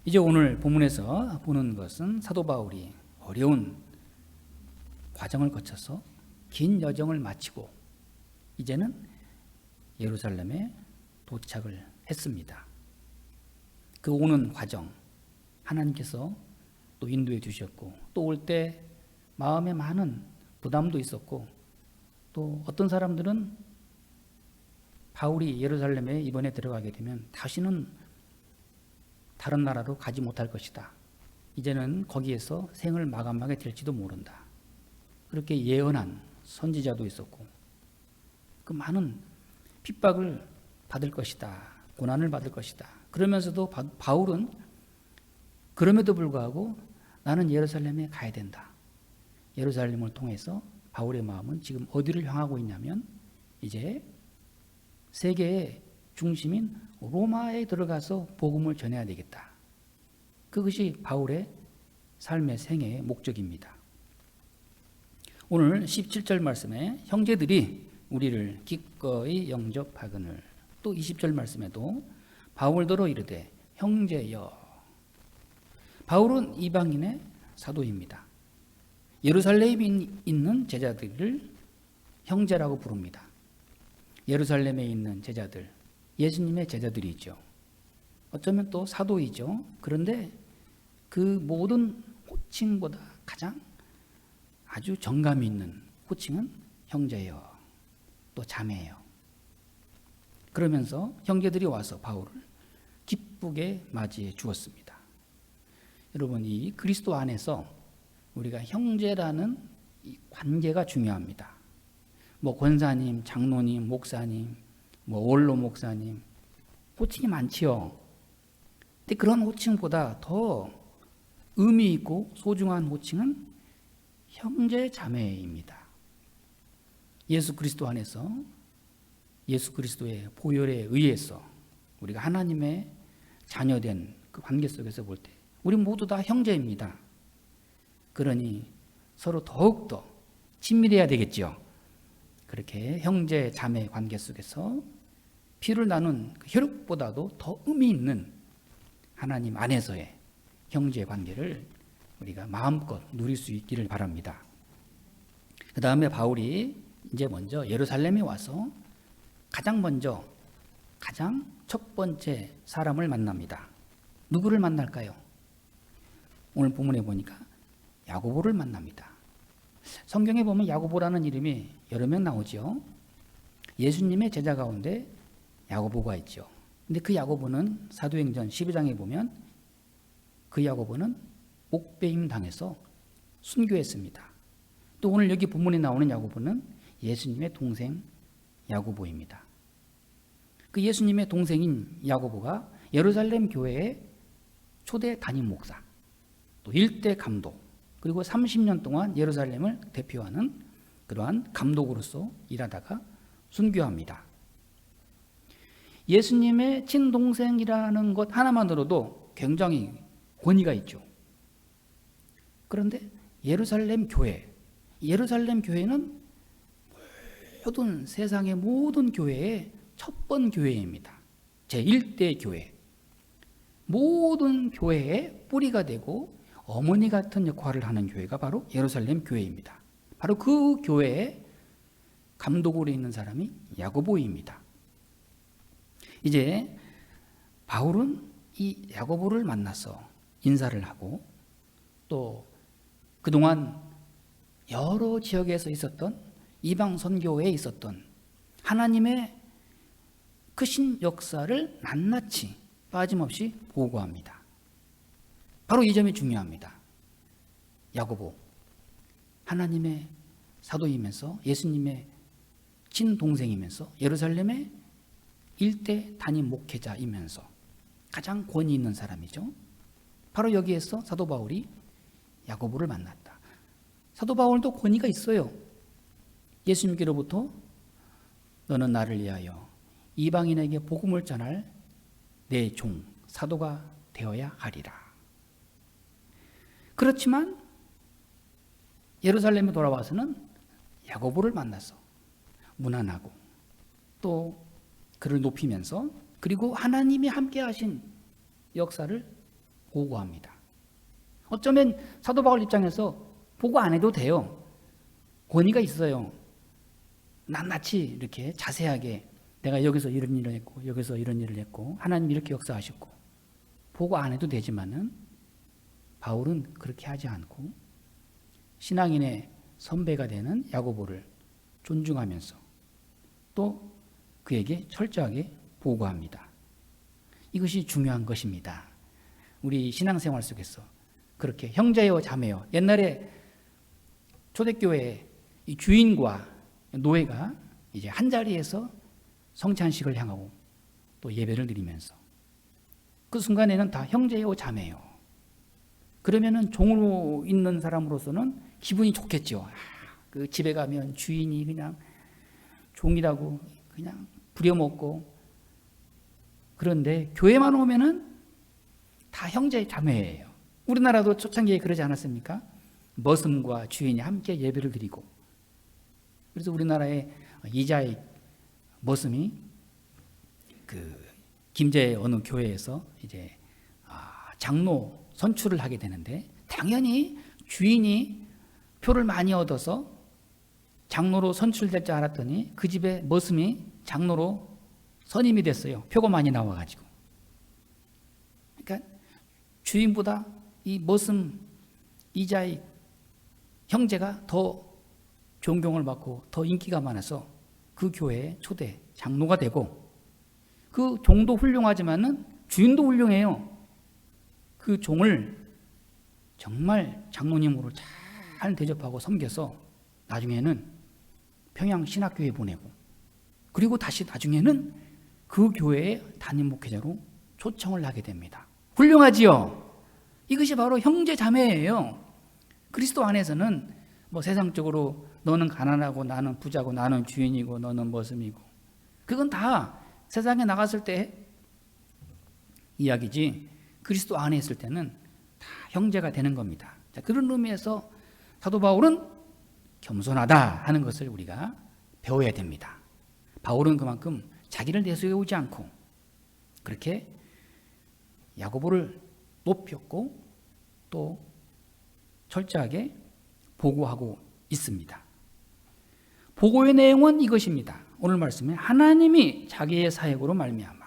이제 오늘 본문에서 보는 것은 사도 바울이 어려운 과정을 거쳐서 긴 여정을 마치고 이제는 예루살렘에 도착을 했습니다. 그 오는 과정 하나님께서 또 인도해 주셨고, 또 올 때 마음에 많은 부담도 있었고, 또 어떤 사람들은 바울이 예루살렘에 이번에 들어가게 되면 다시는 다른 나라로 가지 못할 것이다. 이제는 거기에서 생을 마감하게 될지도 모른다. 그렇게 예언한 선지자도 있었고, 그 많은 핍박을 받을 것이다. 고난을 받을 것이다. 그러면서도 바울은 그럼에도 불구하고 나는 예루살렘에 가야 된다. 예루살렘을 통해서 바울의 마음은 지금 어디를 향하고 있냐면 이제 세계의 중심인 로마에 들어가서 복음을 전해야 되겠다. 그것이 바울의 삶의 생애의 목적입니다. 오늘 17절 말씀에 형제들이 우리를 기꺼이 영접하거늘, 또 20절 말씀에도 바울더러 이르되 형제여. 바울은 이방인의 사도입니다. 예루살렘에 있는 제자들을 형제라고 부릅니다. 예루살렘에 있는 제자들, 예수님의 제자들이죠. 어쩌면 또 사도이죠. 그런데 그 모든 호칭보다 가장 아주 정감 있는 호칭은 형제요, 또 자매요. 그러면서 형제들이 와서 바울을 기쁘게 맞이해 주었습니다. 여러분, 이 그리스도 안에서 우리가 형제라는 이 관계가 중요합니다. 뭐 권사님, 장로님, 목사님, 뭐 원로 목사님, 호칭이 많지요. 근데 그런 호칭보다 더 의미 있고 소중한 호칭은 형제 자매입니다. 예수 그리스도 안에서 예수 그리스도의 보혈에 의해서 우리가 하나님의 자녀된 그 관계 속에서 볼 때 우리 모두 다 형제입니다. 그러니 서로 더욱더 친밀해야 되겠죠. 그렇게 형제 자매 관계 속에서 피를 나눈 그 혈육보다도 더 의미 있는 하나님 안에서의 형제 관계를 우리가 마음껏 누릴 수 있기를 바랍니다. 그 다음에 바울이 이제 먼저 예루살렘에 와서 가장 첫 번째 사람을 만납니다. 누구를 만날까요? 오늘 본문에 보니까 야고보를 만납니다. 성경에 보면 야고보라는 이름이 여러 명 나오죠. 예수님의 제자 가운데 야고보가 있죠. 근데 그 야고보는 사도행전 12장에 보면 그 야고보는 옥배임 당해서 순교했습니다. 또 오늘 여기 본문에 나오는 야고보는 예수님의 동생 야고보입니다. 그 예수님의 동생인 야고보가 예루살렘 교회의 초대 담임 목사, 또 일대 감독, 그리고 30년 동안 예루살렘을 대표하는 그러한 감독으로서 일하다가 순교합니다. 예수님의 친동생이라는 것 하나만으로도 굉장히 권위가 있죠. 그런데 예루살렘 교회는 모든 세상의 모든 교회의 첫번 교회입니다. 제1대 교회. 모든 교회의 뿌리가 되고 어머니 같은 역할을 하는 교회가 바로 예루살렘 교회입니다. 바로 그 교회의 감독으로 있는 사람이 야고보입니다. 이제 바울은 이 야고보를 만나서 인사를 하고, 또 그동안 여러 지역에서 있었던 이방 선교회에 있었던 하나님의 크신 역사를 낱낱이 빠짐없이 보고합니다. 바로 이 점이 중요합니다. 야고보, 하나님의 사도이면서 예수님의 친동생이면서 예루살렘의 일대 담임 목회자이면서 가장 권위 있는 사람이죠. 바로 여기에서 사도 바울이 야고보를 만났다. 사도 바울도 권위가 있어요. 예수님께로부터 너는 나를 위하여 이방인에게 복음을 전할 내 종 사도가 되어야 하리라. 그렇지만 예루살렘에 돌아와서는 야고보를 만나서 문안하고 또 그를 높이면서, 그리고 하나님이 함께 하신 역사를 보고합니다. 어쩌면 사도 바울 입장에서 보고 안 해도 돼요. 권위가 있어요. 낱낱이 이렇게 자세하게 내가 여기서 이런 일을 했고 여기서 이런 일을 했고 하나님이 이렇게 역사하셨고 보고 안 해도 되지만은 바울은 그렇게 하지 않고 신앙인의 선배가 되는 야고보를 존중하면서 또 그에게 철저하게 보고합니다. 이것이 중요한 것입니다. 우리 신앙생활 속에서 그렇게 형제요 자매요. 옛날에 초대교회의 이 주인과 노예가 이제 한 자리에서 성찬식을 향하고 또 예배를 드리면서 그 순간에는 다 형제요 자매요. 그러면은 종으로 있는 사람으로서는 기분이 좋겠죠. 그 집에 가면 주인이 그냥 종이라고 그냥 부려먹고, 그런데 교회만 오면은 다 형제 자매예요. 우리나라도 초창기에 그러지 않았습니까? 머슴과 주인이 함께 예배를 드리고, 그래서 우리나라의 이자익 머슴이 그 김제 어느 교회에서 이제 장로 선출을 하게 되는데, 당연히 주인이 표를 많이 얻어서 장로로 선출될 줄 알았더니 그 집에 머슴이 장로로 선임이 됐어요. 표가 많이 나와가지고. 그러니까 주인보다 이 머슴 이자익 형제가 더 존경을 받고 더 인기가 많아서 그 교회의 초대 장로가 되고, 그 종도 훌륭하지만은 주인도 훌륭해요. 그 종을 정말 장로님으로 잘 대접하고 섬겨서 나중에는 평양 신학교에 보내고, 그리고 다시 나중에는 그 교회의 담임 목회자로 초청을 하게 됩니다. 훌륭하지요? 이것이 바로 형제 자매예요. 그리스도 안에서는 뭐 세상적으로 너는 가난하고 나는 부자고 나는 주인이고 너는 머슴이고, 그건 다 세상에 나갔을 때 이야기지, 그리스도 안에 있을 때는 다 형제가 되는 겁니다. 자, 그런 의미에서 사도 바울은 겸손하다 하는 것을 우리가 배워야 됩니다. 바울은 그만큼 자기를 내세우지 않고 그렇게 야고보를 높였고 또 철저하게 보고하고 있습니다. 보고의 내용은 이것입니다. 오늘 말씀에 하나님이 자기의 사역으로 말미암아.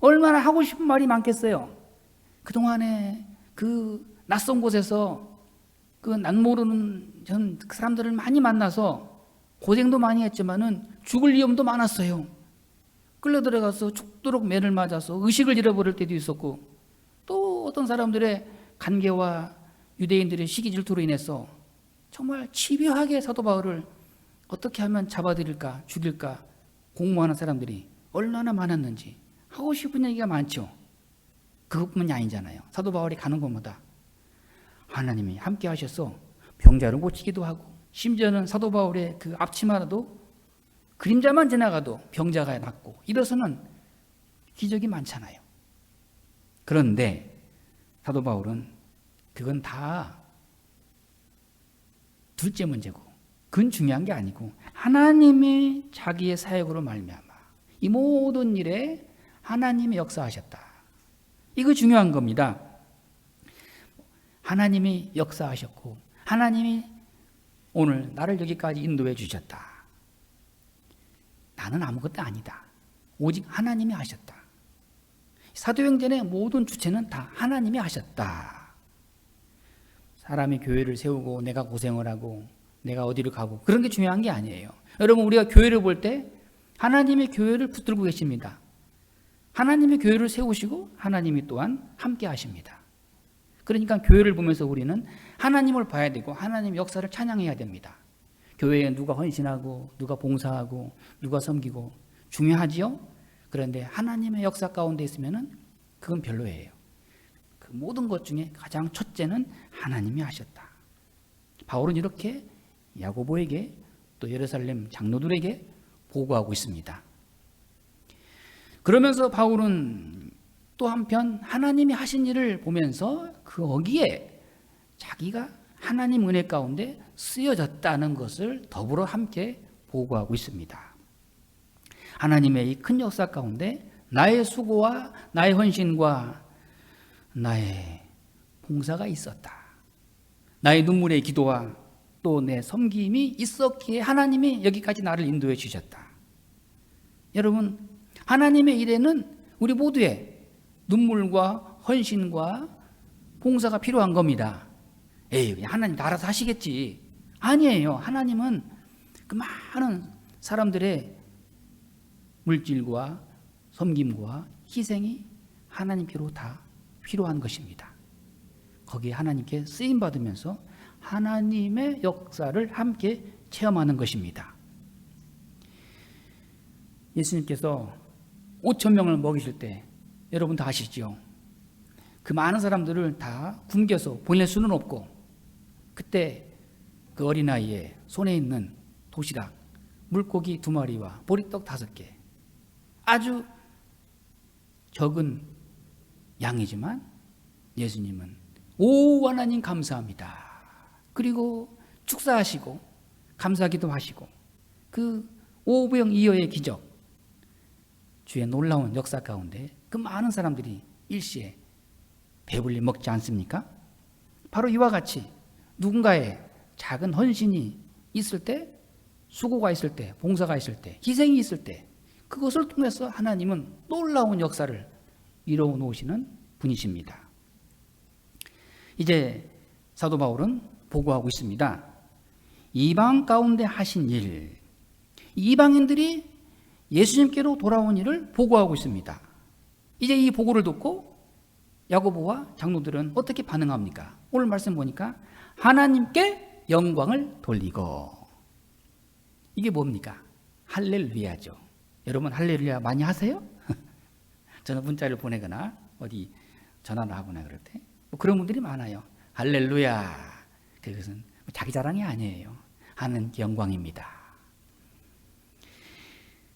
얼마나 하고 싶은 말이 많겠어요. 그동안에 그 낯선 곳에서 그 낯모르는 그 사람들을 많이 만나서 고생도 많이 했지만은 죽을 위험도 많았어요. 끌려 들어가서 죽도록 매를 맞아서 의식을 잃어버릴 때도 있었고, 또 어떤 사람들의 간계와 유대인들의 시기 질투로 인해서 정말 집요하게 사도 바울을 어떻게 하면 잡아들일까 죽일까 공모하는 사람들이 얼마나 많았는지 하고 싶은 얘기가 많죠. 그것뿐만이 아니잖아요. 사도 바울이 가는 곳마다 하나님이 함께 하셔서 병자를 고치기도 하고, 심지어는 사도 바울의 그 앞치마라도 그림자만 지나가도 병자가 낫고, 이래서는 기적이 많잖아요. 그런데 사도 바울은 그건 다 둘째 문제고, 그건 중요한 게 아니고 하나님이 자기의 사역으로 말미암아 이 모든 일에 하나님이 역사하셨다. 이거 중요한 겁니다. 하나님이 역사하셨고 하나님이 오늘 나를 여기까지 인도해 주셨다. 나는 아무것도 아니다. 오직 하나님이 하셨다. 사도행전의 모든 주체는 다 하나님이 하셨다. 사람이 교회를 세우고 내가 고생을 하고 내가 어디를 가고 그런 게 중요한 게 아니에요. 여러분, 우리가 교회를 볼 때 하나님의 교회를 붙들고 계십니다. 하나님의 교회를 세우시고 하나님이 또한 함께 하십니다. 그러니까 교회를 보면서 우리는 하나님을 봐야 되고 하나님의 역사를 찬양해야 됩니다. 교회에 누가 헌신하고 누가 봉사하고 누가 섬기고 중요하지요? 그런데 하나님의 역사 가운데 있으면은 그건 별로예요. 그 모든 것 중에 가장 첫째는 하나님이 하셨다. 바울은 이렇게 야고보에게 또 예루살렘 장로들에게 보고하고 있습니다. 그러면서 바울은 또 한편 하나님이 하신 일을 보면서 거기에 자기가 하나님 은혜 가운데 쓰여졌다는 것을 더불어 함께 보고하고 있습니다. 하나님의 이 큰 역사 가운데 나의 수고와 나의 헌신과 나의 봉사가 있었다. 나의 눈물의 기도와 또 내 섬김이 있었기에 하나님이 여기까지 나를 인도해 주셨다. 여러분, 하나님의 일에는 우리 모두의 눈물과 헌신과 봉사가 필요한 겁니다. 에이, 하나님 알아서 하시겠지. 아니에요. 하나님은 그 많은 사람들의 물질과 섬김과 희생이 하나님께로 다 필요한 것입니다. 거기에 하나님께 쓰임받으면서 하나님의 역사를 함께 체험하는 것입니다. 예수님께서 5천 명을 먹이실 때 여러분 다 아시죠? 그 많은 사람들을 다 굶겨서 보낼 수는 없고 그때 그 어린아이의 손에 있는 도시락, 물고기 2마리와 보리떡 5개, 아주 적은 양이지만 예수님은 오 하나님 감사합니다. 그리고 축사하시고 감사기도 하시고 그 오병 이어의 기적, 주의 놀라운 역사 가운데 그 많은 사람들이 일시에 배불리 먹지 않습니까? 바로 이와 같이 누군가의 작은 헌신이 있을 때, 수고가 있을 때, 봉사가 있을 때, 희생이 있을 때 그것을 통해서 하나님은 놀라운 역사를 이루어 놓으시는 분이십니다. 이제 사도 바울은 보고하고 있습니다. 이방 가운데 하신 일, 이방인들이 예수님께로 돌아온 일을 보고하고 있습니다. 이제 이 보고를 듣고 야고보와 장로들은 어떻게 반응합니까? 오늘 말씀 보니까 하나님께 영광을 돌리고, 이게 뭡니까? 할렐루야죠. 여러분 할렐루야 많이 하세요? 저는 문자를 보내거나 어디 전화를 하거나 그럴 때 그런 분들이 많아요. 할렐루야. 그것은 자기 자랑이 아니에요. 하나님께 영광입니다.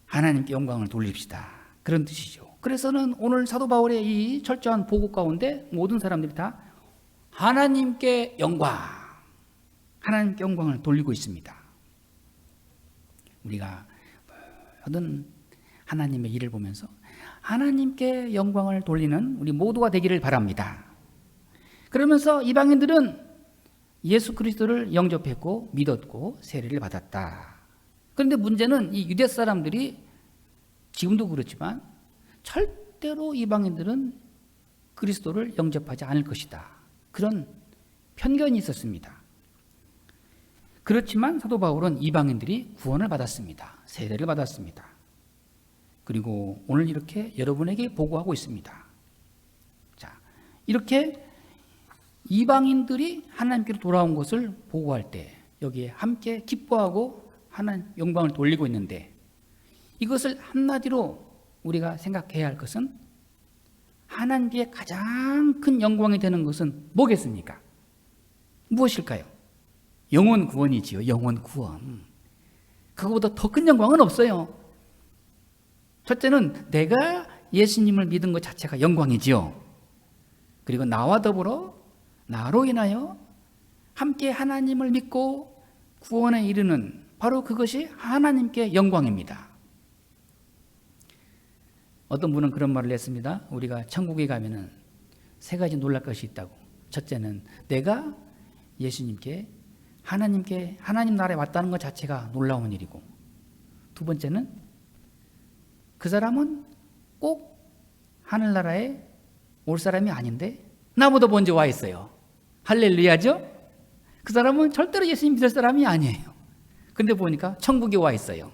하나님께 영광을 돌립시다. 그런 뜻이죠. 그래서는 오늘 사도 바울의 이 철저한 보고 가운데 모든 사람들이 다 하나님께 영광, 하나님께 영광을 돌리고 있습니다. 우리가 모든 하나님의 일을 보면서 하나님께 영광을 돌리는 우리 모두가 되기를 바랍니다. 그러면서 이방인들은 예수 그리스도를 영접했고 믿었고 세례를 받았다. 그런데 문제는 이 유대 사람들이 지금도 그렇지만 절대로 이방인들은 그리스도를 영접하지 않을 것이다. 그런 편견이 있었습니다. 그렇지만 사도 바울은 이방인들이 구원을 받았습니다. 세례를 받았습니다. 그리고 오늘 이렇게 여러분에게 보고하고 있습니다. 자, 이렇게 이방인들이 하나님께로 돌아온 것을 보고할 때 여기에 함께 기뻐하고 하나님 영광을 돌리고 있는데, 이것을 한마디로 우리가 생각해야 할 것은 하나님께 가장 큰 영광이 되는 것은 뭐겠습니까? 무엇일까요? 영혼 구원이지요. 영혼 구원. 그거보다 더 큰 영광은 없어요. 첫째는 내가 예수님을 믿은 것 자체가 영광이지요. 그리고 나와 더불어 나로 인하여 함께 하나님을 믿고 구원에 이르는 바로 그것이 하나님께 영광입니다. 어떤 분은 그런 말을 했습니다. 우리가 천국에 가면은 3가지 놀랄 것이 있다고. 첫째는 내가 예수님께 하나님 나라에 왔다는 것 자체가 놀라운 일이고, 두 번째는 그 사람은 꼭 하늘나라에 올 사람이 아닌데 나보다 먼저 와 있어요. 할렐루야죠? 그 사람은 절대로 예수님 믿을 사람이 아니에요. 근데 보니까 천국에 와 있어요.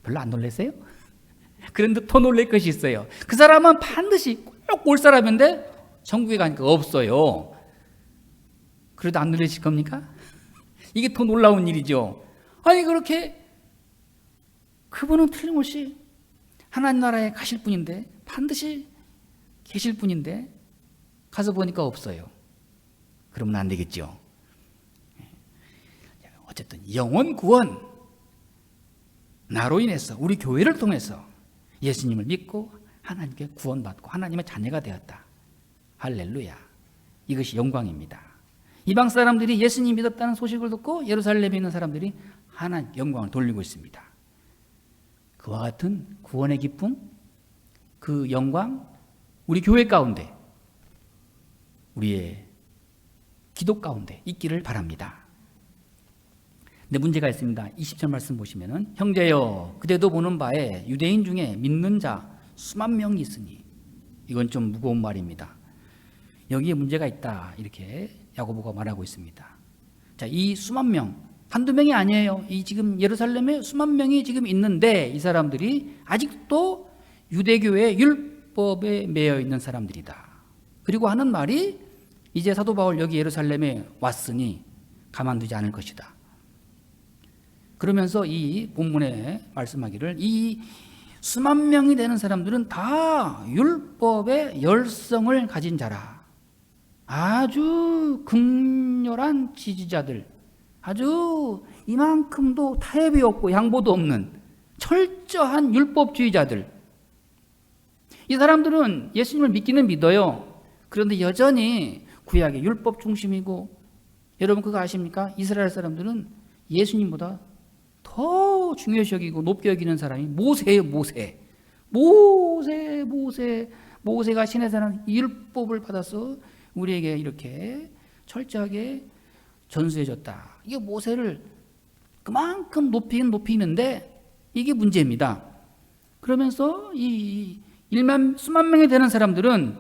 별로 안 놀랐어요? 그런데 더 놀랄 것이 있어요. 그 사람은 반드시 꼭 올 사람인데 천국에 가니까 없어요. 그래도 안 놀라실 겁니까? 이게 더 놀라운 일이죠. 아니 그렇게 그분은 틀림없이 하나님 나라에 가실 분인데, 반드시 계실 분인데 가서 보니까 없어요. 그러면 안 되겠죠. 어쨌든 영혼 구원, 나로 인해서 우리 교회를 통해서 예수님을 믿고 하나님께 구원받고 하나님의 자녀가 되었다. 할렐루야. 이것이 영광입니다. 이방 사람들이 예수님 믿었다는 소식을 듣고 예루살렘에 있는 사람들이 하나님 영광을 돌리고 있습니다. 그와 같은 구원의 기쁨, 그 영광, 우리 교회 가운데 우리의 기도 가운데 있기를 바랍니다. 근데 문제가 있습니다. 20절 말씀 보시면은 형제여 그대도 보는 바에 유대인 중에 믿는 자 수만 명이 있으니, 이건 좀 무거운 말입니다. 여기에 문제가 있다, 이렇게 야고보가 말하고 있습니다. 자, 이 수만 명, 한두 명이 아니에요. 이 지금 예루살렘에 수만 명이 지금 있는데 이 사람들이 아직도 유대교의 율법에 매여 있는 사람들이다. 그리고 하는 말이 이제 사도 바울 여기 예루살렘에 왔으니 가만두지 않을 것이다. 그러면서 이 본문에 말씀하기를 이 수만 명이 되는 사람들은 다 율법의 열성을 가진 자라. 아주 극렬한 지지자들, 아주 이만큼도 타협이 없고 양보도 없는 철저한 율법주의자들. 이 사람들은 예수님을 믿기는 믿어요. 그런데 여전히 구약의 율법 중심이고, 여러분 그거 아십니까? 이스라엘 사람들은 예수님보다 더 중요시 여기고 높게 여기는 사람이 모세예요. 모세가 신에서 난 율법을 받아서 우리에게 이렇게 철저하게 전수해줬다. 이게 모세를 그만큼 높이는데 이게 문제입니다. 그러면서 이 수만 명이 되는 사람들은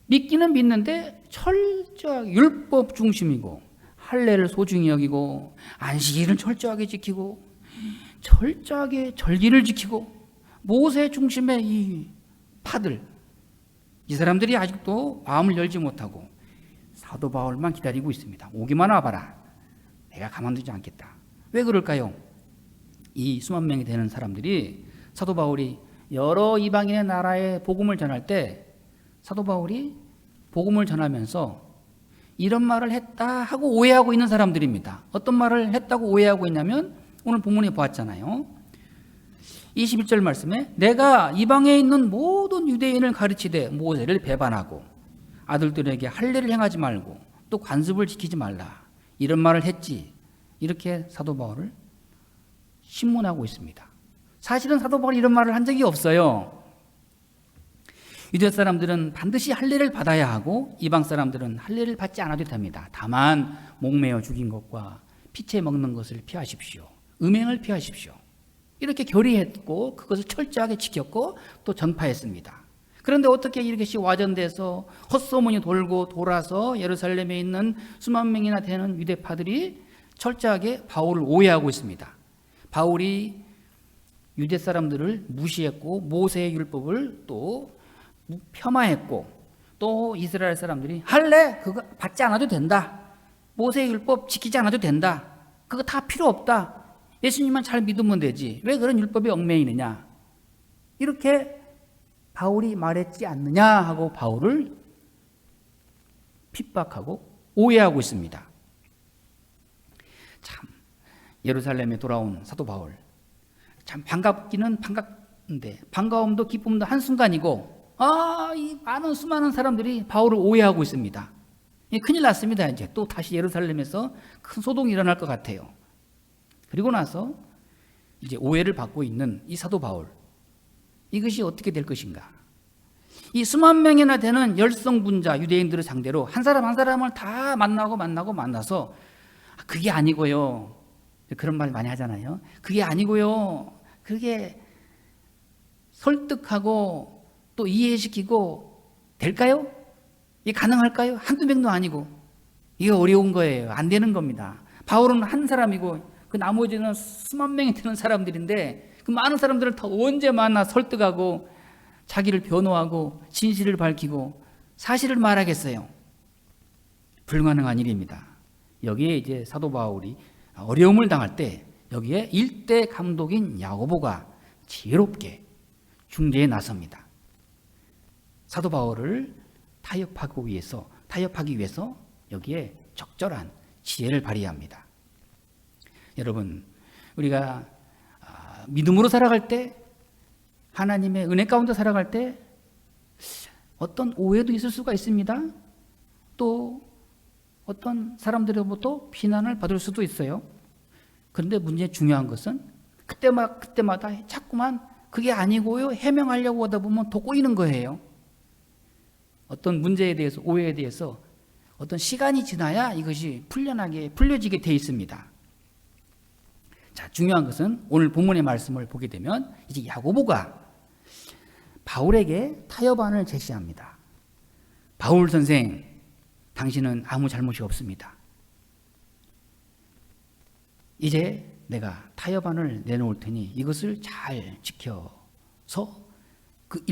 믿기는 믿는데 철저하게 율법 중심이고, 할례를 소중히 여기고, 안식일을 철저하게 지키고, 철저하게 절기를 지키고, 모세 중심의 이 파들, 이 사람들이 아직도 마음을 열지 못하고 사도 바울만 기다리고 있습니다. 오기만 와봐라. 내가 가만두지 않겠다. 왜 그럴까요? 이 수만 명이 되는 사람들이 사도 바울이 여러 이방인의 나라에 복음을 전할 때 사도 바울이 복음을 전하면서 이런 말을 했다 하고 오해하고 있는 사람들입니다. 어떤 말을 했다고 오해하고 있냐면 오늘 본문에 보았잖아요. 21절 말씀에 내가 이방에 있는 모든 유대인을 가르치되 모세를 배반하고 아들들에게 할례를 행하지 말고 또 관습을 지키지 말라, 이런 말을 했지. 이렇게 사도 바울을 신문하고 있습니다. 사실은 사도 바울이 이런 말을 한 적이 없어요. 유대 사람들은 반드시 할례를 받아야 하고 이방 사람들은 할례를 받지 않아도 됩니다. 다만 목매어 죽인 것과 피채 먹는 것을 피하십시오. 음행을 피하십시오. 이렇게 결의했고 그것을 철저하게 지켰고 또 전파했습니다. 그런데 어떻게 이렇게 와전돼서 헛소문이 돌고 돌아서 예루살렘에 있는 수만 명이나 되는 유대파들이 철저하게 바울을 오해하고 있습니다. 바울이 유대 사람들을 무시했고 모세의 율법을 또 폄하했고, 또 이스라엘 사람들이 할례 그거 받지 않아도 된다, 모세의 율법 지키지 않아도 된다, 그거 다 필요 없다, 예수님만 잘 믿으면 되지, 왜 그런 율법에 얽매이느냐, 이렇게 바울이 말했지 않느냐 하고 바울을 핍박하고 오해하고 있습니다. 참, 예루살렘에 돌아온 사도 바울, 참 반갑기는 반갑는데 반가움도 기쁨도 한순간이고, 이 많은 수많은 사람들이 바울을 오해하고 있습니다. 큰일 났습니다. 이제 또 다시 예루살렘에서 큰 소동이 일어날 것 같아요. 그리고 나서 이제 오해를 받고 있는 이 사도 바울, 이것이 어떻게 될 것인가? 이 수만 명이나 되는 열성분자 유대인들을 상대로 한 사람 한 사람을 다 만나서 그게 아니고요, 그런 말 많이 하잖아요. 그게 아니고요, 그게 설득하고 또 이해시키고 될까요? 이게 가능할까요? 한두 명도 아니고 이게 어려운 거예요. 안 되는 겁니다. 바울은 한 사람이고 그 나머지는 수만 명이 되는 사람들인데 그 많은 사람들을 다 언제 만나 설득하고 자기를 변호하고 진실을 밝히고 사실을 말하겠어요? 불가능한 일입니다. 여기에 이제 사도 바울이 어려움을 당할 때 여기에 일대 감독인 야고보가 지혜롭게 중재에 나섭니다. 사도 바울을 타협하기 위해서 여기에 적절한 지혜를 발휘합니다. 여러분, 우리가 믿음으로 살아갈 때, 하나님의 은혜 가운데 살아갈 때 어떤 오해도 있을 수가 있습니다. 또 어떤 사람들로부터 비난을 받을 수도 있어요. 그런데 중요한 것은 그때마다 자꾸만 그게 아니고요 해명하려고 하다 보면 더 꼬이는 거예요. 어떤 문제에 대해서, 오해에 대해서 어떤 시간이 지나야 이것이 풀려지게 돼 있습니다. 자, 중요한 것은 오늘 본문의 말씀을 보게 되면 이제 야고보가 바울에게 타협안을 제시합니다. 바울 선생, 당신은 아무 잘못이 없습니다. 이제 내가 타협안을 내놓을 테니 이것을 잘 지켜서 그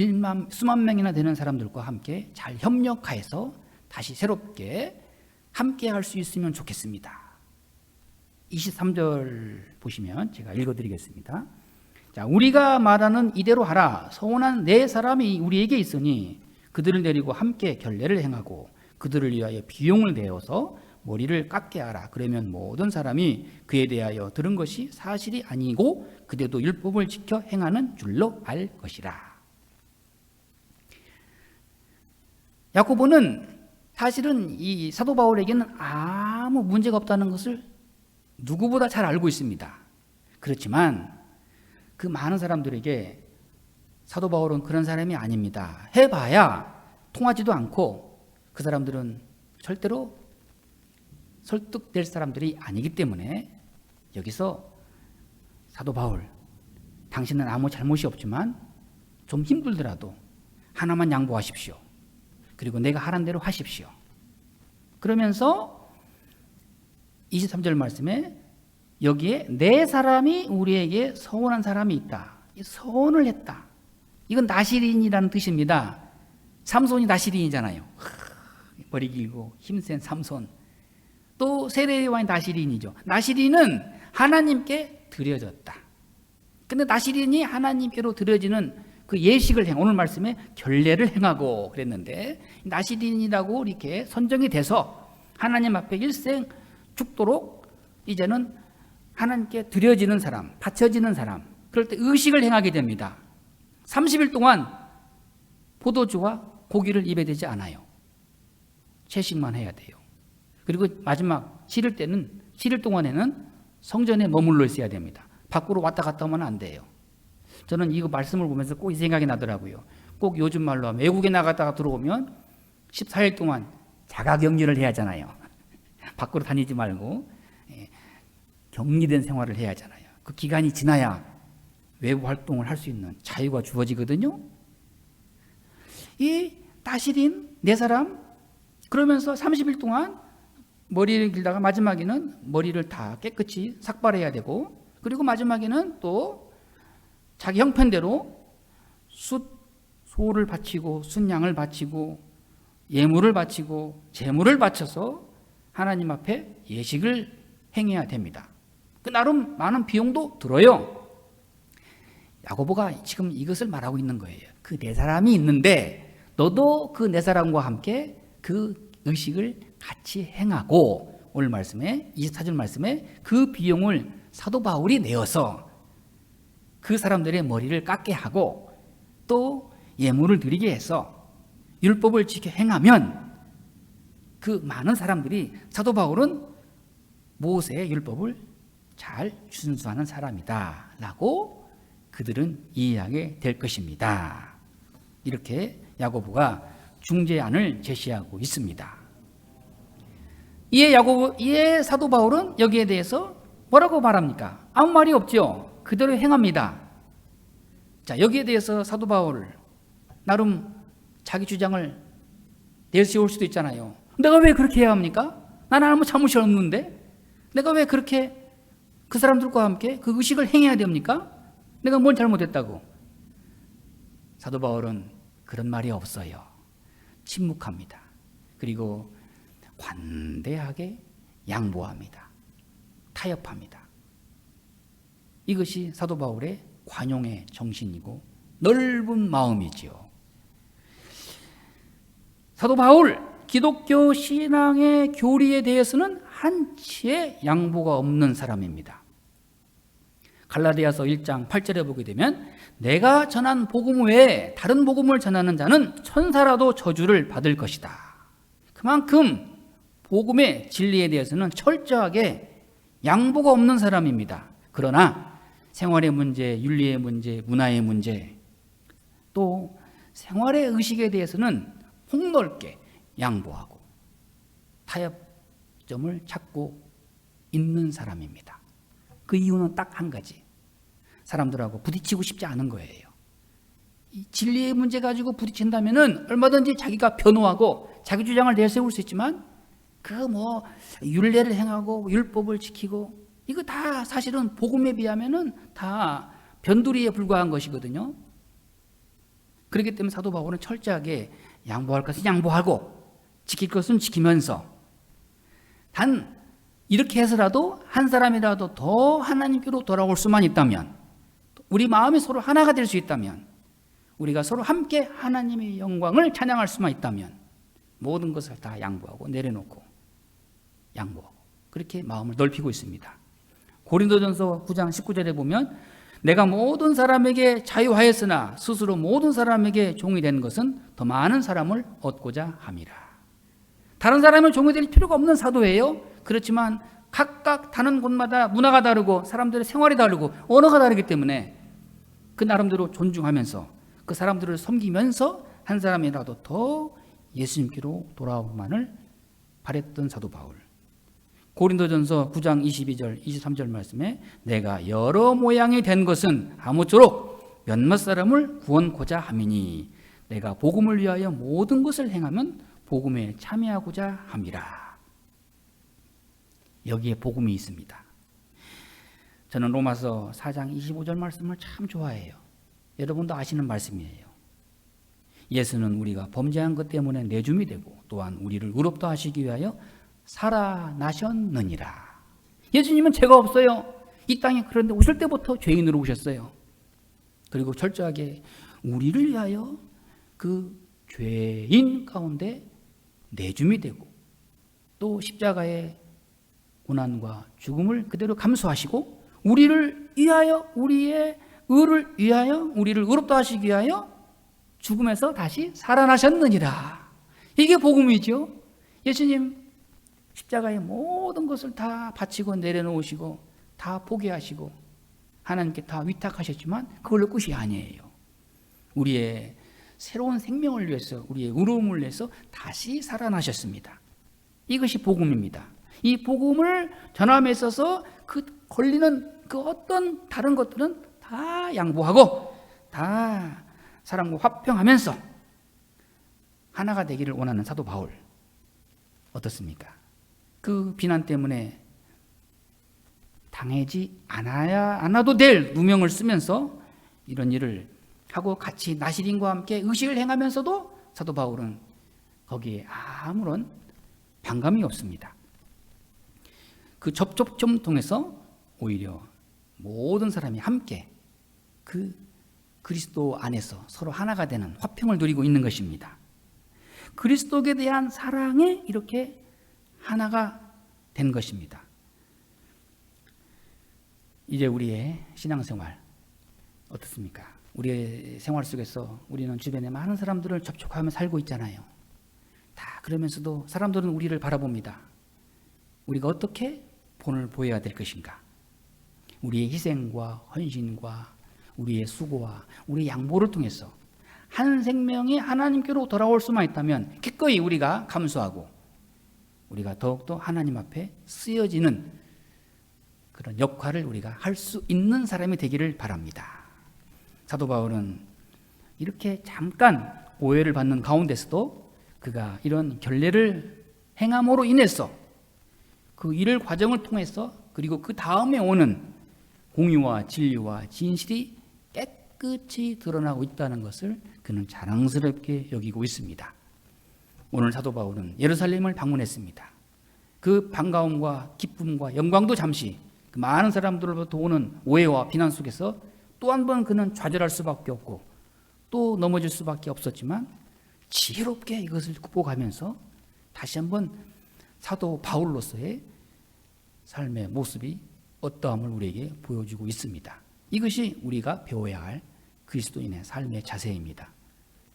수만 명이나 되는 사람들과 함께 잘 협력하여서 다시 새롭게 함께 할 수 있으면 좋겠습니다. 23절 보시면 제가 읽어드리겠습니다. 자, 우리가 말하는 이대로 하라. 서원한 네 사람이 우리에게 있으니 그들을 데리고 함께 결례를 행하고 그들을 위하여 비용을 내어서 머리를 깎게 하라. 그러면 모든 사람이 그에 대하여 들은 것이 사실이 아니고 그대도 율법을 지켜 행하는 줄로 알 것이라. 야고보는 사실은 이 사도 바울에게는 아무 문제가 없다는 것을 누구보다 잘 알고 있습니다. 그렇지만 그 많은 사람들에게 사도 바울은 그런 사람이 아닙니다. 해봐야 통하지도 않고 그 사람들은 절대로 설득될 사람들이 아니기 때문에 여기서 사도 바울, 당신은 아무 잘못이 없지만 좀 힘들더라도 하나만 양보하십시오. 그리고 내가 하란 대로 하십시오. 그러면서 23절 말씀에 여기에 네 사람이 우리에게 서원한 사람이 있다. 서원을 했다. 이건 나시린이라는 뜻입니다. 삼손이 나시린이잖아요. 머리 길고 힘센 삼손. 또 세례요한이 나시린이죠. 나시린은 하나님께 드려졌다. 근데 나시린이 하나님께로 드려지는 그 예식을 오늘 말씀에 결례를 행하고 그랬는데 나시린이라고 이렇게 선정이 돼서 하나님 앞에 일생 죽도록 이제는 하나님께 드려지는 사람, 바쳐지는 사람, 그럴 때 의식을 행하게 됩니다. 30일 동안 포도주와 고기를 입에 대지 않아요. 채식만 해야 돼요. 그리고 마지막 실을 동안에는 성전에 머물러 있어야 됩니다. 밖으로 왔다 갔다 하면 안 돼요. 저는 이거 말씀을 보면서 꼭 이 생각이 나더라고요. 꼭 요즘 말로 하면 외국에 나갔다가 들어오면 14일 동안 자가격리를 해야 하잖아요. 밖으로 다니지 말고 격리된 생활을 해야 하잖아요. 그 기간이 지나야 외부 활동을 할 수 있는 자유가 주어지거든요. 이 나시린 네 사람 그러면서 30일 동안 머리를 길다가 마지막에는 머리를 다 깨끗이 삭발해야 되고 그리고 마지막에는 또 자기 형편대로 소를 바치고 순양을 바치고 예물을 바치고 제물을 바쳐서 하나님 앞에 예식을 행해야 됩니다. 그 나름 많은 비용도 들어요. 야고보가 지금 이것을 말하고 있는 거예요. 그 네 사람이 있는데 너도 그 네 사람과 함께 그 의식을 같이 행하고 오늘 말씀에 24절 말씀에 그 비용을 사도 바울이 내어서 그 사람들의 머리를 깎게 하고 또 예물을 드리게 해서 율법을 지켜 행하면 그 많은 사람들이 사도 바울은 모세의 율법을 잘 준수하는 사람이다 라고 그들은 이해하게 될 것입니다. 이렇게 야고보가 중재안을 제시하고 있습니다. 이에 사도 바울은 여기에 대해서 뭐라고 말합니까? 아무 말이 없죠. 그대로 행합니다. 자, 여기에 대해서 사도 바울 나름 자기 주장을 내세울 수도 있잖아요. 내가 왜 그렇게 해야 합니까? 나는 아무 잘못이 없는데 내가 왜 그렇게 그 사람들과 함께 그 의식을 행해야 됩니까? 내가 뭘 잘못했다고? 사도 바울은 그런 말이 없어요. 침묵합니다. 그리고 관대하게 양보합니다. 타협합니다. 이것이 사도 바울의 관용의 정신이고 넓은 마음이지요. 사도 바울, 기독교 신앙의 교리에 대해서는 한치의 양보가 없는 사람입니다. 갈라디아서 1장 8절에 보게 되면 내가 전한 복음 외에 다른 복음을 전하는 자는 천사라도 저주를 받을 것이다. 그만큼 복음의 진리에 대해서는 철저하게 양보가 없는 사람입니다. 그러나 생활의 문제, 윤리의 문제, 문화의 문제, 또 생활의 의식에 대해서는 폭넓게 양보하고 타협점을 찾고 있는 사람입니다. 그 이유는 딱 한 가지. 사람들하고 부딪히고 싶지 않은 거예요. 이 진리의 문제 가지고 부딪힌다면은 얼마든지 자기가 변호하고 자기 주장을 내세울 수 있지만 그 율례를 행하고 율법을 지키고 이거 다 사실은 복음에 비하면은 다 변두리에 불과한 것이거든요. 그렇기 때문에 사도 바울은 철저하게 양보할 것은 양보하고 지킬 것은 지키면서 단 이렇게 해서라도 한 사람이라도 더 하나님께로 돌아올 수만 있다면, 우리 마음이 서로 하나가 될 수 있다면, 우리가 서로 함께 하나님의 영광을 찬양할 수만 있다면 모든 것을 다 양보하고 내려놓고 양보하고 그렇게 마음을 넓히고 있습니다. 고린도전서 9장 19절에 보면 내가 모든 사람에게 자유하였으나 스스로 모든 사람에게 종이 된 것은 더 많은 사람을 얻고자 함이라. 다른 사람의 종이 될 필요가 없는 사도예요. 그렇지만 각각 다른 곳마다 문화가 다르고 사람들의 생활이 다르고 언어가 다르기 때문에 그 나름대로 존중하면서 그 사람들을 섬기면서 한 사람이라도 더 예수님께로 돌아오기만을 바랬던 사도 바울. 고린도전서 9장 22절 23절 말씀에 내가 여러 모양이 된 것은 아무쪼록 몇몇 사람을 구원코자 함이니 내가 복음을 위하여 모든 것을 행하면 복음에 참여하고자 함이라. 여기에 복음이 있습니다. 저는 로마서 4장 25절 말씀을 참 좋아해요. 여러분도 아시는 말씀이에요. 예수는 우리가 범죄한 것 때문에 내줌이 되고 또한 우리를 의롭다 하시기 위하여 살아나셨느니라. 예수님은 죄가 없어요. 이 땅에 그런데 오실 때부터 죄인으로 오셨어요. 그리고 철저하게 우리를 위하여 그 죄인 가운데 내줌이 되고 또 십자가의 고난과 죽음을 그대로 감수하시고 우리를 위하여 우리의 의를 위하여 우리를 의롭다 하시기 위하여 죽음에서 다시 살아나셨느니라. 이게 복음이죠. 예수님 십자가의 모든 것을 다 바치고 내려놓으시고 다 포기하시고 하나님께 다 위탁하셨지만 그걸로 끝이 아니에요. 우리의 새로운 생명을 위해서 우리의 의로움을 위해서 다시 살아나셨습니다. 이것이 복음입니다. 이 복음을 전함에 있어서 그 걸리는 그 어떤 다른 것들은 다 양보하고 다 사람과 화평하면서 하나가 되기를 원하는 사도 바울 어떻습니까? 그 비난 때문에 당하지 않아도 될 누명을 쓰면서 이런 일을 하고 같이 나시린과 함께 의식을 행하면서도 사도 바울은 거기에 아무런 반감이 없습니다. 그 접촉점 통해서 오히려 모든 사람이 함께 그 그리스도 안에서 서로 하나가 되는 화평을 누리고 있는 것입니다. 그리스도에 대한 사랑에 이렇게 하나가 된 것입니다. 이제 우리의 신앙생활 어떻습니까? 우리의 생활 속에서 우리는 주변에 많은 사람들을 접촉하며 살고 있잖아요. 다 그러면서도 사람들은 우리를 바라봅니다. 우리가 어떻게 본을 보여야 될 것인가? 우리의 희생과 헌신과 우리의 수고와 우리의 양보를 통해서 한 생명이 하나님께로 돌아올 수만 있다면 기꺼이 우리가 감수하고 우리가 더욱더 하나님 앞에 쓰여지는 그런 역할을 우리가 할 수 있는 사람이 되기를 바랍니다. 사도 바울은 이렇게 잠깐 오해를 받는 가운데서도 그가 이런 결례를 행함으로 인해서 그 일을 과정을 통해서 그리고 그 다음에 오는 공의와 진리와 진실이 깨끗이 드러나고 있다는 것을 그는 자랑스럽게 여기고 있습니다. 오늘 사도 바울은 예루살렘을 방문했습니다. 그 반가움과 기쁨과 영광도 잠시 그 많은 사람들로부터 오는 오해와 비난 속에서 또 한 번 그는 좌절할 수밖에 없고 또 넘어질 수밖에 없었지만 지혜롭게 이것을 극복하면서 다시 한번 사도 바울로서의 삶의 모습이 어떠함을 우리에게 보여주고 있습니다. 이것이 우리가 배워야 할 그리스도인의 삶의 자세입니다.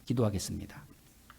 기도하겠습니다.